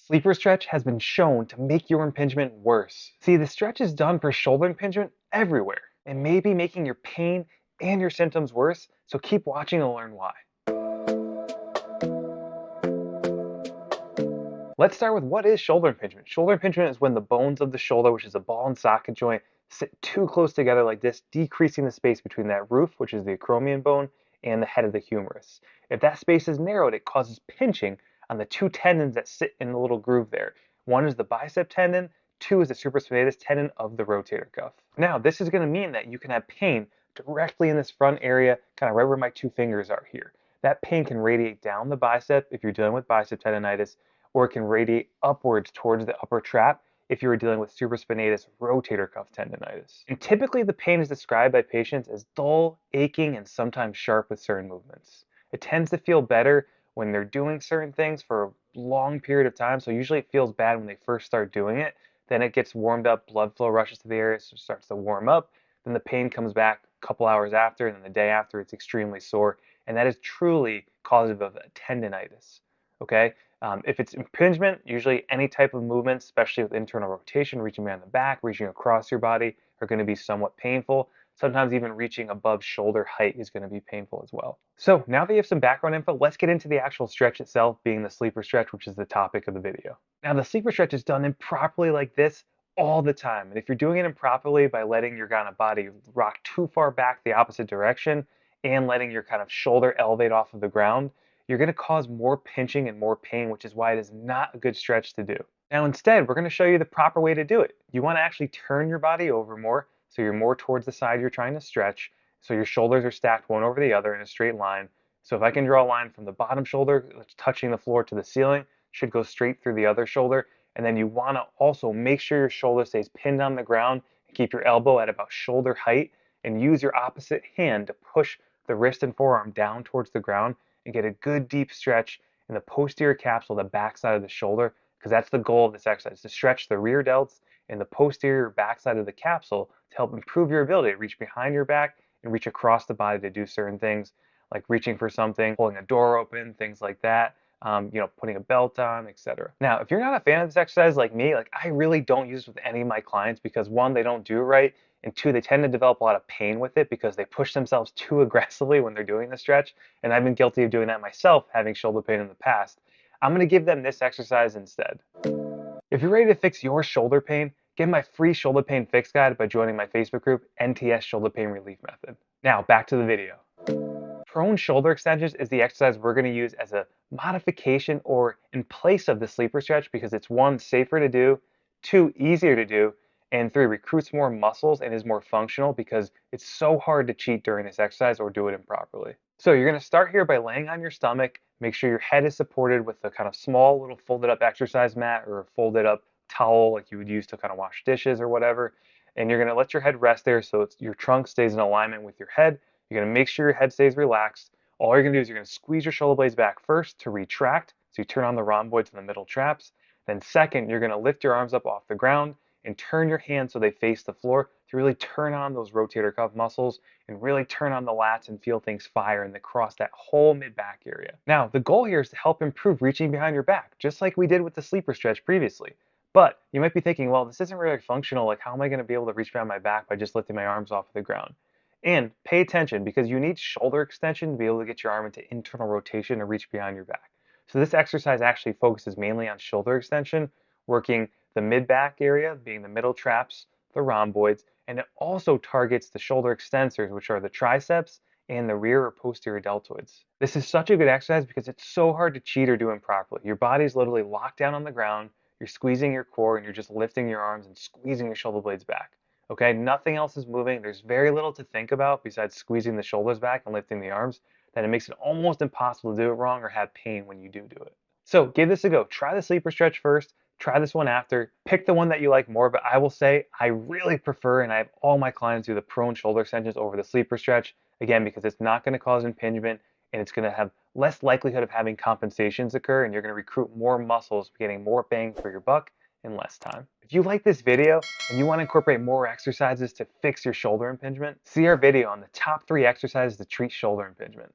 Sleeper stretch has been shown to make your impingement worse. See, the stretch is done for shoulder impingement everywhere. It may be making your pain and your symptoms worse, so keep watching to learn why. Let's start with what is shoulder impingement. Shoulder impingement is when the bones of the shoulder, which is a ball and socket joint, sit too close together like this, decreasing the space between that roof, which is the acromion bone, and the head of the humerus. If that space is narrowed, it causes pinching on the two tendons that sit in the little groove there. One is the bicep tendon, two is the supraspinatus tendon of the rotator cuff. Now, this is going to mean that you can have pain directly in this front area, kind of right where my two fingers are here. That pain can radiate down the bicep if you're dealing with bicep tendonitis, or it can radiate upwards towards the upper trap if you were dealing with supraspinatus rotator cuff tendonitis. And typically the pain is described by patients as dull, aching, and sometimes sharp with certain movements. It tends to feel better when they're doing certain things for a long period of time, so usually it feels bad when they first start doing it. Then it gets warmed up, blood flow rushes to the area, so it starts to warm up. Then the pain comes back a couple hours after, and then the day after it's extremely sore, and that is truly causative of a tendonitis. Okay, if it's impingement, usually any type of movement, especially with internal rotation, reaching behind the back, reaching across your body, are going to be somewhat painful. Sometimes even reaching above shoulder height is going to be painful as well. So now that you have some background info, let's get into the actual stretch itself, being the sleeper stretch, which is the topic of the video. Now the sleeper stretch is done improperly like this all the time. And if you're doing it improperly by letting your kind of body rock too far back the opposite direction and letting your kind of shoulder elevate off of the ground, you're going to cause more pinching and more pain, which is why it is not a good stretch to do. Now instead, we're going to show you the proper way to do it. You want to actually turn your body over more, so you're more towards the side you're trying to stretch, so your shoulders are stacked one over the other in a straight line. So if I can draw a line from the bottom shoulder that's touching the floor to the ceiling, should go straight through the other shoulder. And then you want to also make sure your shoulder stays pinned on the ground and keep your elbow at about shoulder height, and use your opposite hand to push the wrist and forearm down towards the ground and get a good deep stretch in the posterior capsule, the backside of the shoulder, because that's the goal of this exercise, to stretch the rear delts and the posterior backside of the capsule to help improve your ability to reach behind your back and reach across the body to do certain things, like reaching for something, pulling a door open, things like that, putting a belt on, etc. Now, if you're not a fan of this exercise like me, like I really don't use it with any of my clients because one, they don't do it right, and two, they tend to develop a lot of pain with it because they push themselves too aggressively when they're doing the stretch. And I've been guilty of doing that myself, having shoulder pain in the past. I'm going to give them this exercise instead. If you're ready to fix your shoulder pain, get my free shoulder pain fix guide by joining my Facebook group, NTS Shoulder Pain Relief Method. Now, back to the video. Prone shoulder extensions is the exercise we're going to use as a modification or in place of the sleeper stretch because it's one, safer to do, two, easier to do, and three, recruits more muscles and is more functional because it's so hard to cheat during this exercise or do it improperly. So you're going to start here by laying on your stomach. Make sure your head is supported with a kind of small little folded up exercise mat or a folded up towel like you would use to kind of wash dishes or whatever. And you're going to let your head rest there so your trunk stays in alignment with your head. You're going to make sure your head stays relaxed. All you're going to do is you're going to squeeze your shoulder blades back first to retract. So you turn on the rhomboids in the middle traps. Then second, you're going to lift your arms up off the ground and turn your hands so they face the floor to really turn on those rotator cuff muscles and really turn on the lats and feel things fire and across that whole mid-back area. Now, the goal here is to help improve reaching behind your back, just like we did with the sleeper stretch previously. But you might be thinking, well, this isn't really functional. Like, how am I going to be able to reach behind my back by just lifting my arms off the ground? And pay attention because you need shoulder extension to be able to get your arm into internal rotation to reach behind your back. So this exercise actually focuses mainly on shoulder extension, working the mid-back area, being the middle traps, the rhomboids, and it also targets the shoulder extensors, which are the triceps and the rear or posterior deltoids. This is such a good exercise because it's so hard to cheat or do improperly. Your body's literally locked down on the ground, you're squeezing your core, and you're just lifting your arms and squeezing your shoulder blades back. Okay, nothing else is moving. There's very little to think about besides squeezing the shoulders back and lifting the arms. Then it makes it almost impossible to do it wrong or have pain when you do it. So give this a go. Try the sleeper stretch first. Try this one after. Pick the one that you like more, but I will say I really prefer, and I have all my clients do the prone shoulder extensions over the sleeper stretch, again, because it's not going to cause impingement and it's going to have less likelihood of having compensations occur, and you're going to recruit more muscles, getting more bang for your buck in less time. If you like this video and you want to incorporate more exercises to fix your shoulder impingement, see our video on the top 3 exercises to treat shoulder impingement.